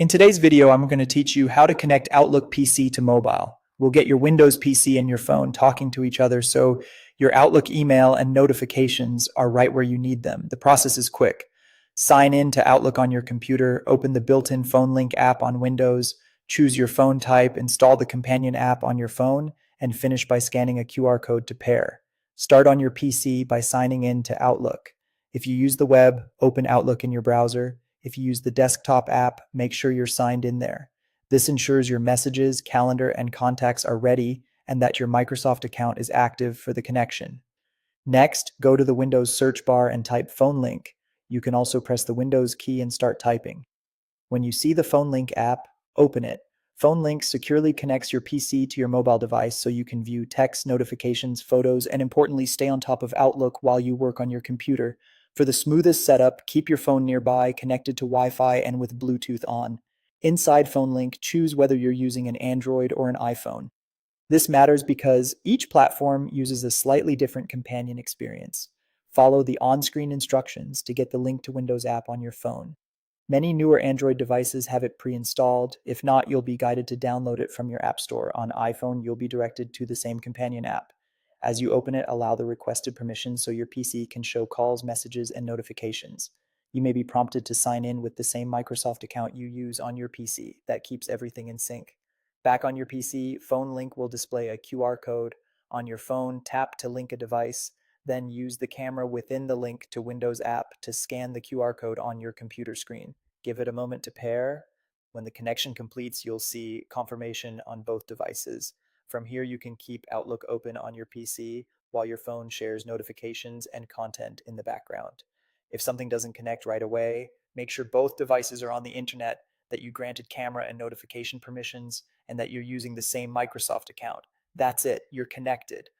In today's video, I'm going to teach you how to connect Outlook PC to mobile. We'll get your Windows PC and your phone talking to each other so your Outlook email and notifications are right where you need them. The process is quick. Sign in to Outlook on your computer, open the built-in Phone Link app on Windows, choose your phone type, install the companion app on your phone, and finish by scanning a QR code to pair. Start on your PC by signing in to Outlook. If you use the web, open Outlook in your browser. If you use the desktop app, make sure you're signed in there. This ensures your messages, calendar, and contacts are ready and that your Microsoft account is active for the connection. Next, go to the Windows search bar and type Phone Link. You can also press the Windows key and start typing. When you see the Phone Link app, open it. Phone Link securely connects your PC to your mobile device so you can view text, notifications, photos, and importantly, stay on top of Outlook while you work on your computer. For the smoothest setup, keep your phone nearby, connected to Wi Fi, and with Bluetooth on. Inside Phone Link, choose whether you're using an Android or an iPhone. This matters because each platform uses a slightly different companion experience. Follow the on screen instructions to get the link to Windows app on your phone. Many newer Android devices have it pre installed. If not, you'll be guided to download it from your App Store. On iPhone, you'll be directed to the same companion app. As you open it, allow the requested permissions so your PC can show calls, messages, and notifications. You may be prompted to sign in with the same Microsoft account you use on your PC. That keeps everything in sync. Back on your PC, Phone Link will display a QR code. On your phone, tap to link a device, then use the camera within the link to Windows app to scan the QR code on your computer screen. Give it a moment to pair. When the connection completes, you'll see confirmation on both devices. From here, you can keep Outlook open on your PC while your phone shares notifications and content in the background. If something doesn't connect right away, make sure both devices are on the internet, that you granted camera and notification permissions, and that you're using the same Microsoft account. That's it, you're connected.